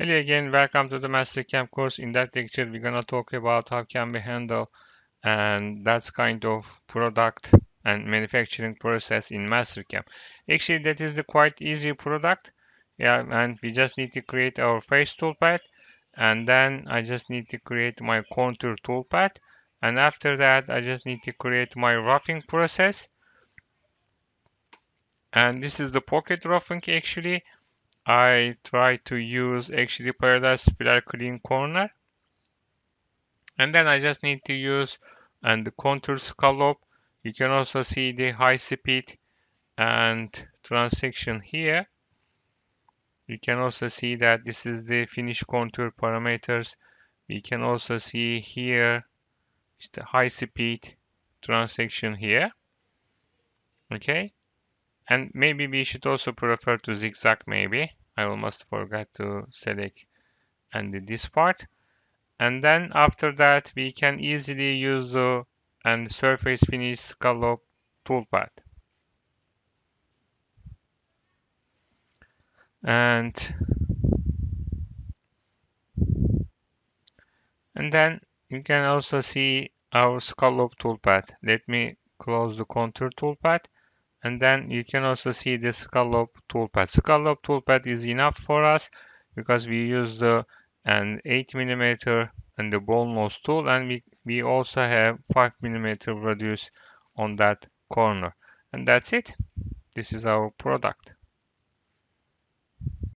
Hello again, welcome to the MasterCAM course. In that lecture, we're gonna talk about how can we handle and that's kind of product and manufacturing process in MasterCAM. Actually, that is the quite easy product. Yeah, and we just need to create our face toolpath, and then I just need to create my contour toolpath, and after that, I just need to create my roughing process. And this is the pocket roughing actually. I try to use actually parallel spiral clean corner, and then I just need to use and the contour scallop. You can also see the high speed and transition here. You can also see that this is the finish contour parameters. We can also see here is the high speed transition here. Okay, and maybe we should also prefer to zigzag maybe. I almost forgot to select and this part. And then after that, we can easily use the and surface finish scallop toolpath. And then you can also see our scallop toolpath. Let me close the contour toolpath. And then you can also see the scallop toolpath. Scallop toolpath is enough for us because we use the 8mm and the ball nose tool, and we also have 5mm radius on that corner. And that's it. This is our product.